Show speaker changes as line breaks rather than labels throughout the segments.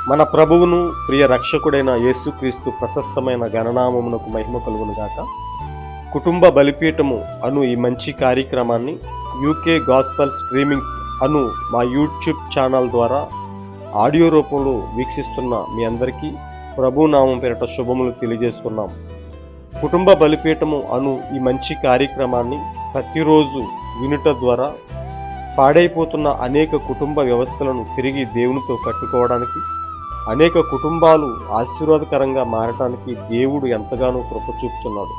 మన ప్రభువును ప్రియ రక్షకుడైన యేసుక్రీస్తు ప్రశస్తమైన గణనామమునకు మహిమ కలుగునుగాక. కుటుంబ బలిపీఠము అను ఈ మంచి కార్యక్రమాన్ని యూకే గాస్పల్ స్ట్రీమింగ్స్ అను మా యూట్యూబ్ ఛానల్ ద్వారా ఆడియో రూపంలో వీక్షిస్తున్న మీ అందరికీ ప్రభునామం పేరిట శుభములు తెలియజేస్తున్నాం. కుటుంబ బలిపీఠము అను ఈ మంచి కార్యక్రమాన్ని ప్రతిరోజు వినుట ద్వారా పాడైపోతున్న అనేక కుటుంబ వ్యవస్థలను తిరిగి దేవునితో కట్టుకోవడానికి, అనేక కుటుంబాలు ఆశీర్వాదకరంగా మారటానికి దేవుడు ఎంతగానో కృప చూపుతున్నాడు.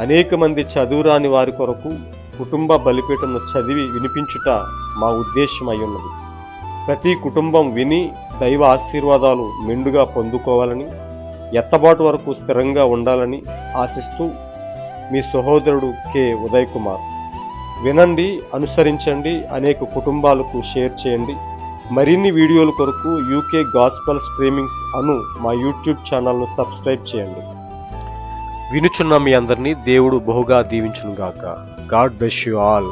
అనేక మంది చదువురాని వారి కొరకు కుటుంబ బలిపీఠమును చదివి వినిపించుట మా ఉద్దేశం అయి ఉన్నది. ప్రతి కుటుంబం విని దైవ ఆశీర్వాదాలు మెండుగా పొందుకోవాలని, ఎత్తబాటు వరకు స్థిరంగా ఉండాలని ఆశిస్తూ మీ సహోదరుడు కె ఉదయ్ కుమార్. వినండి, అనుసరించండి, అనేక కుటుంబాలకు షేర్ చేయండి. మరిన్ని వీడియోల కొరకు యూకే గాస్పల్ స్ట్రీమింగ్స్ అను మా యూట్యూబ్ ఛానల్ను సబ్స్క్రైబ్ చేయండి. వినుచున్న మీ అందరినీ దేవుడు బహుగా దీవించునుగాక. God bless you all.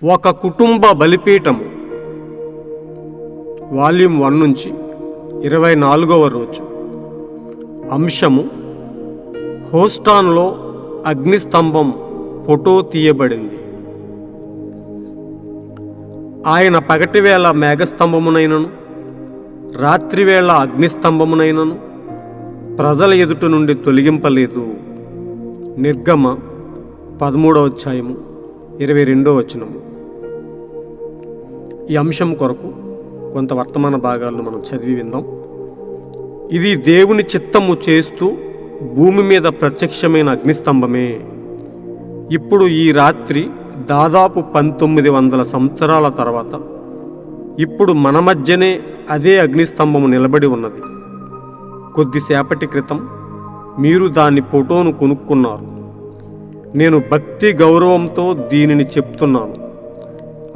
ఒక కుటుంబ బలిపీఠము, వాల్యూమ్ 1 నుంచి 24వ రోజు. అంశము: హోస్టాన్లో అగ్నిస్తంభం ఫోటో తీయబడింది. ఆయన పగటివేళ మేఘస్తంభమునైనను రాత్రివేళ అగ్నిస్తంభమునైనను ప్రజల ఎదుట నుండి తొలగింపలేదు. నిర్గమ 13వ అధ్యాయము 22వ వచనము. ఈ అంశం కొరకు కొంత వర్తమాన భాగాలను మనం చదివి విందాం. ఇది దేవుని చిత్తము చేస్తూ భూమి మీద ప్రత్యక్షమైన అగ్నిస్తంభమే. ఇప్పుడు ఈ రాత్రి దాదాపు 1900 సంవత్సరాల తర్వాత ఇప్పుడు మన మధ్యనే అదే అగ్నిస్తంభము నిలబడి ఉన్నది. కొద్దిసేపటి క్రితం మీరు దాని ఫోటోను కొనుక్కున్నారు. నేను భక్తి గౌరవంతో దీనిని చెప్తున్నాను.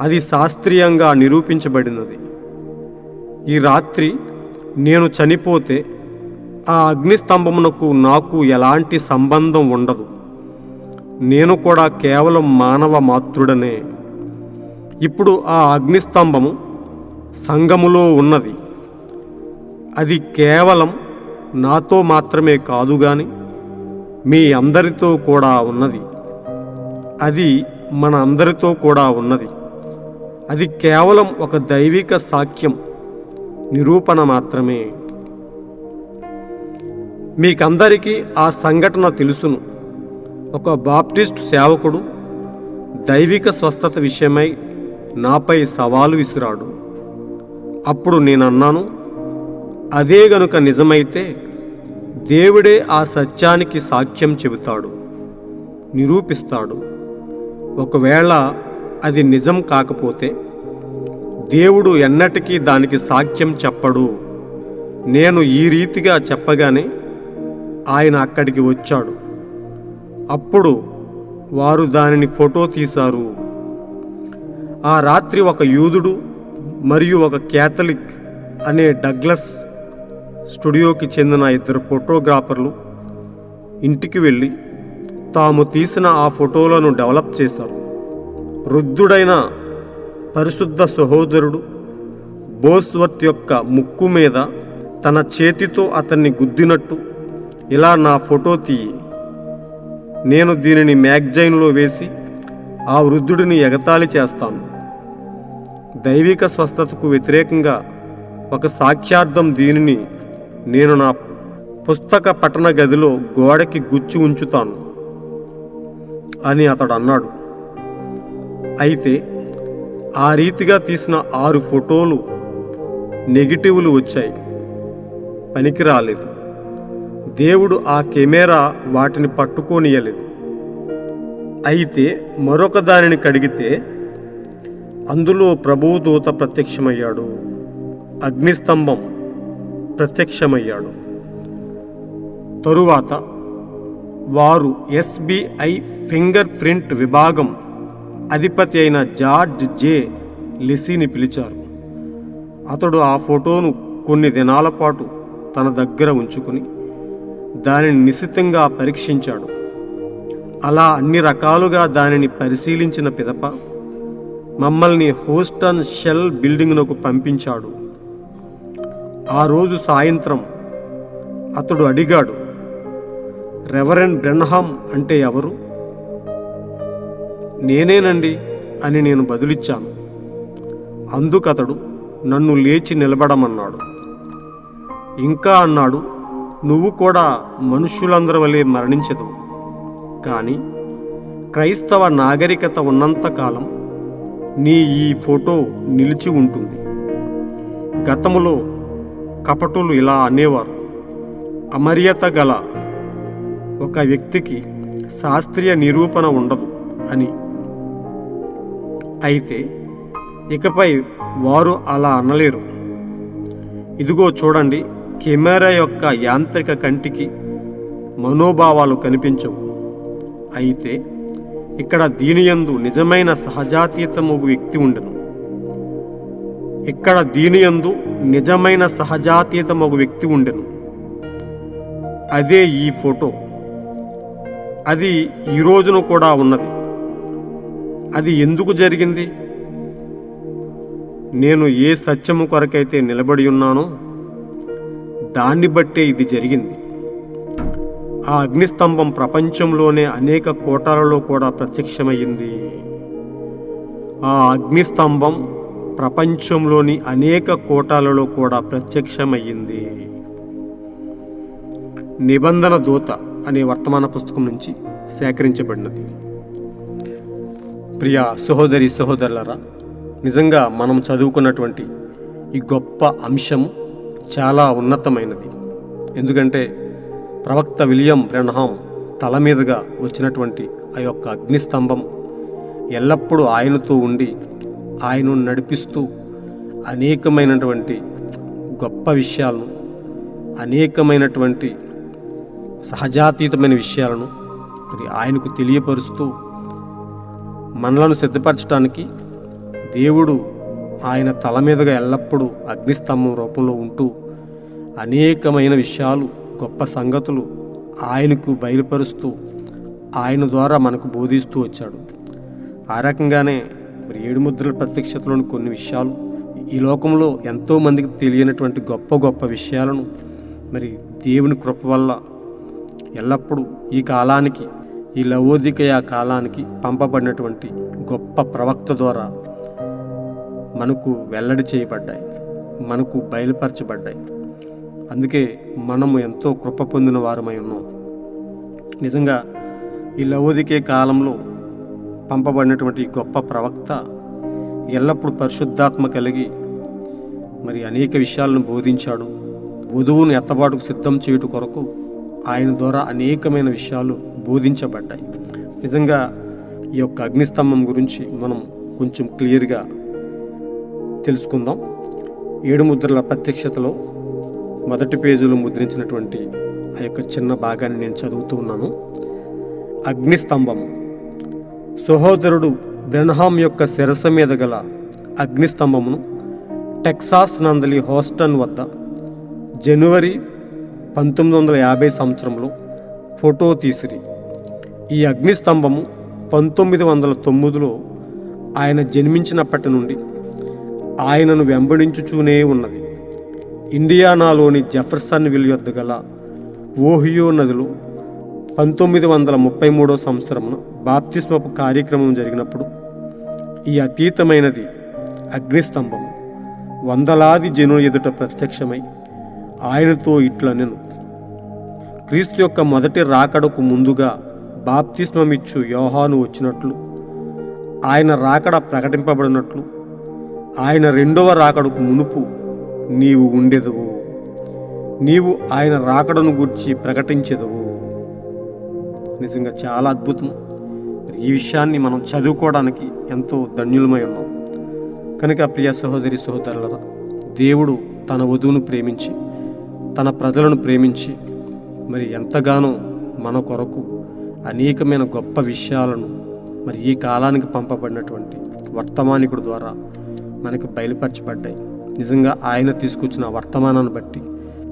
అది శాస్త్రీయంగా నిరూపించబడినది. ఈ రాత్రి నేను చనిపోతే ఆ అగ్నిస్తంభమునకు నాకు ఎలాంటి సంబంధం ఉండదు. నేను కూడా కేవలం మానవ మాత్రుడనే. ఇప్పుడు ఆ అగ్నిస్తంభము సంఘములో ఉన్నది. అది కేవలం నాతో మాత్రమే కాదు గాని మీ అందరితో కూడా ఉన్నది. అది మన అందరితో కూడా ఉన్నది. అది కేవలం ఒక దైవిక సాక్ష్యం, నిరూపణ మాత్రమే. మీకందరికీ ఆ సంఘటన తెలుసును. ఒక బాప్టిస్ట్ సేవకుడు దైవిక స్వస్థత విషయమై నాపై సవాలు విసిరాడు. అప్పుడు నేనన్నాను, అదే గనుక నిజమైతే దేవుడే ఆ సత్యానికి సాక్ష్యం చెబుతాడు, నిరూపిస్తాడు. ఒకవేళ అది నిజం కాకపోతే దేవుడు ఎన్నటికీ దానికి సాక్ష్యం చెప్పడు. నేను ఈ రీతిగా చెప్పగానే ఆయన అక్కడికి వచ్చాడు. అప్పుడు వారు దానిని ఫోటో తీశారు. ఆ రాత్రి ఒక యూదుడు మరియు ఒక క్యాథలిక్ అనే డగ్లస్ స్టూడియోకి చెందిన 2 ఫోటోగ్రాఫర్లు ఇంటికి వెళ్ళి తాము తీసిన ఆ ఫోటోలను డెవలప్ చేశారు. వృద్ధుడైన పరిశుద్ధ సహోదరుడు బోస్వర్త్ యొక్క ముక్కు మీద తన చేతితో అతన్ని గుద్దినట్టు, ఇలా నా ఫోటో తీయి, నేను దీనిని మ్యాగజైన్లో వేసి ఆ వృద్ధుడిని ఎగతాళి చేస్తాను. దైవిక స్వస్థతకు వ్యతిరేకంగా ఒక సాక్ష్యార్థం దీనిని నేను నా పుస్తక పఠన గదిలో గోడకి గుచ్చి ఉంచుతాను అని అతడు అన్నాడు. అయితే ఆ రీతిగా తీసిన 6 ఫోటోలు నెగిటివ్లు వచ్చాయి. పనికి రాలేదు. దేవుడు ఆ కెమెరా వాటిని పట్టుకోనియలేదు. అయితే మరొక దానిని కడిగితే అందులో ప్రభువు దూత ప్రత్యక్షమయ్యాడు. అగ్నిస్తంభం ప్రత్యక్షమయ్యాడు. తరువాత వారు FBI ఫింగర్ ప్రింట్ విభాగం అధిపతి అయిన జార్జ్ జే లెసీని పిలిచారు. అతడు ఆ ఫోటోను కొన్ని దినాల పాటు తన దగ్గర ఉంచుకుని దానిని నిశితంగా పరీక్షించాడు. అలా అన్ని రకాలుగా దానిని పరిశీలించిన పిదప మమ్మల్ని హూస్టన్ షెల్ బిల్డింగ్నకు పంపించాడు. ఆ రోజు సాయంత్రం అతడు అడిగాడు, రెవరెండ్ బ్రెన్హామ్ అంటే ఎవరు? నేనేనండి అని నేను బదులిచ్చాను. అందుకతడు నన్ను లేచి నిలబడమన్నాడు. ఇంకా అన్నాడు, నువ్వు కూడా మనుష్యులందరి వలె మరణించదువు, కానీ క్రైస్తవ నాగరికత ఉన్నంతకాలం నీ ఈ ఫోటో నిలిచి ఉంటుంది. గతములో కపటులు ఇలా అనేవారు, అమర్యాద గల ఒక వ్యక్తికి శాస్త్రీయ నిరూపణ ఉండదు అని. అయితే ఇకపై వారు అలా అనలేరు. ఇదిగో చూడండి, కెమెరా యొక్క యాంత్రిక కంటికి మనోభావాలు కనిపించవు. అయితే ఇక్కడ దీనియందు నిజమైన సహజాతీతము వ్యక్తి ఉండెను. అదే ఈ ఫోటో. అది ఈ రోజున కూడా ఉన్నది. అది ఎందుకు జరిగింది? నేను ఏ సత్యము కొరకైతే నిలబడి ఉన్నానో దాన్ని బట్టే ఇది జరిగింది. ఆ అగ్నిస్తంభం ప్రపంచంలోనే అనేక కోటలలో కూడా ప్రత్యక్షమయ్యింది. ఆ అగ్నిస్తంభం ప్రపంచంలోని అనేక కోటలలో కూడా ప్రత్యక్షమయ్యింది. నిబంధన దూత అనే వర్తమాన పుస్తకం నుంచి సేకరించబడినది. ప్రియ సహోదరి సహోదరులరా, నిజంగా మనం చదువుకున్నటువంటి ఈ గొప్ప అంశము చాలా ఉన్నతమైనది. ఎందుకంటే ప్రవక్త విలియం బ్రెన్హామ్ తల మీదుగా వచ్చినటువంటి ఆ యొక్క అగ్నిస్తంభం ఎల్లప్పుడూ ఆయనతో ఉండి ఆయనను నడిపిస్తూ అనేకమైనటువంటి గొప్ప విషయాలను, అనేకమైనటువంటి సహజాతీతమైన విషయాలను మరి ఆయనకు తెలియపరుస్తూ మనలను సిద్ధపరచడానికి దేవుడు ఆయన తల మీదుగా ఎల్లప్పుడూ అగ్నిస్తంభం రూపంలో ఉంటూ అనేకమైన విషయాలు, గొప్ప సంగతులు ఆయనకు బయలుపరుస్తూ ఆయన ద్వారా మనకు బోధిస్తూ వచ్చాడు. ఆ రకంగానే మరి 7 ముద్రల ప్రత్యక్షతలోని కొన్ని విషయాలు, ఈ లోకంలో ఎంతోమందికి తెలియనటువంటి గొప్ప గొప్ప విషయాలను మరి దేవుని కృప వల్ల ఎల్లప్పుడూ ఈ కాలానికి, ఈ లవోదికయ కాలానికి పంపబడినటువంటి గొప్ప ప్రవక్త ద్వారా మనకు వెల్లడి చేయబడ్డాయి, మనకు బయలుపరచబడ్డాయి. అందుకే మనము ఎంతో కృప పొందిన వారమై ఉన్నాం. నిజంగా ఈ లవోదికయ కాలంలో పంపబడినటువంటి గొప్ప ప్రవక్త ఎల్లప్పుడూ పరిశుద్ధాత్మ కలిగి మరి అనేక విషయాలను బోధించాడు. వధువును ఎత్తబాటుకు సిద్ధం చేయుట కొరకు ఆయన ద్వారా అనేకమైన విషయాలు బోధించబడ్డాయి. నిజంగా ఈ యొక్క అగ్నిస్తంభం గురించి మనం కొంచెం క్లియర్గా తెలుసుకుందాం. 7 ముద్రల ప్రత్యక్షతలో మొదటి పేజీలో ముద్రించినటువంటి ఆ యొక్క చిన్న భాగాన్ని నేను చదువుతూ ఉన్నాను. అగ్నిస్తంభం. సహోదరుడు బ్రెన్హామ్ యొక్క శిరస్సు మీద గల అగ్నిస్తంభమును టెక్సాస్ నందలి హూస్టన్ వద్ద జనవరి 1950 సంవత్సరంలో ఫోటో తీసిరి. ఈ అగ్నిస్తంభము 1909లో ఆయన జన్మించినప్పటి నుండి ఆయనను వెంబడించుచూనే ఉన్నది. ఇండియానాలోని జెఫర్సన్ విల్ యొద్ద గల ఓహియో నదిలో 1933 సంవత్సరమున బాప్తిస్మపు కార్యక్రమం జరిగినప్పుడు ఈ అతీతమైనది అగ్నిస్తంభం వందలాది జనుల ఎదుట ప్రత్యక్షమై ఆయనతో ఇట్లనెను, క్రీస్తు యొక్క మొదటి రాకడకు ముందుగా బాప్తిస్మమిచ్చు యోహాను వచ్చినట్లు, ఆయన రాకడ ప్రకటింపబడినట్లు, ఆయన రెండవ రాకడకు మునుపు నీవు ఉండెదవు. నీవు ఆయన రాకడను గూర్చి ప్రకటించెదవు. నిజంగా చాలా అద్భుతం. ఈ విషయాన్ని మనం చదువుకోవడానికి ఎంతో ధన్యులమై ఉన్నాం. కనుక ప్రియ సహోదరి సహోదరులరా, దేవుడు తన వధువును ప్రేమించి, తన ప్రజలను ప్రేమించి, మరి ఎంతగానో మన కొరకు అనేకమైన గొప్ప విషయాలను మరి ఈ కాలానికి పంపబడినటువంటి వర్తమానికుడు ద్వారా మనకు బయలుపరచబడ్డాయి. నిజంగా ఆయన తీసుకొచ్చిన వర్తమానాన్ని బట్టి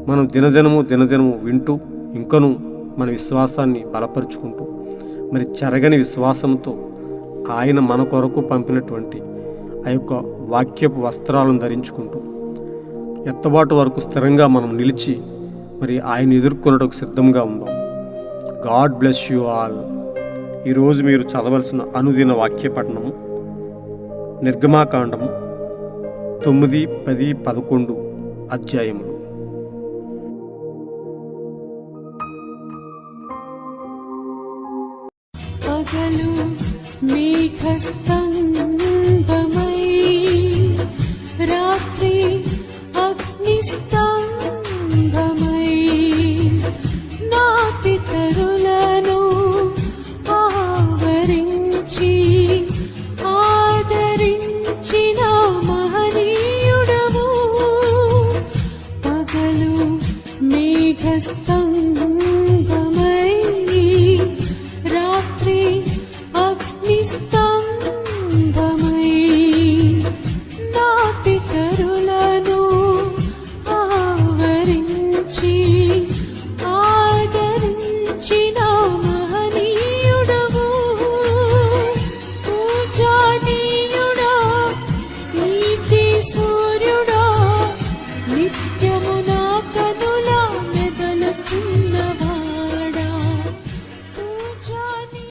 మనం దినదినము వింటూ ఇంకనూ మన విశ్వాసాన్ని బలపరుచుకుంటూ మరి చెరగని విశ్వాసంతో ఆయన మన కొరకు పంపినటువంటి ఆ యొక్క వాక్యపు వస్త్రాలను ధరించుకుంటూ ఎత్తబాటు వరకు స్థిరంగా మనం నిలిచి మరి ఆయన ఎదుర్కొనడానికి సిద్ధంగా ఉందాం. God bless you all. ఈరోజు మీరు చదవలసిన అనుదిన వాక్య పఠనము నిర్గమాకాండము 9, 10, 11 అధ్యాయములు.
పగలు మేఘస్తంభ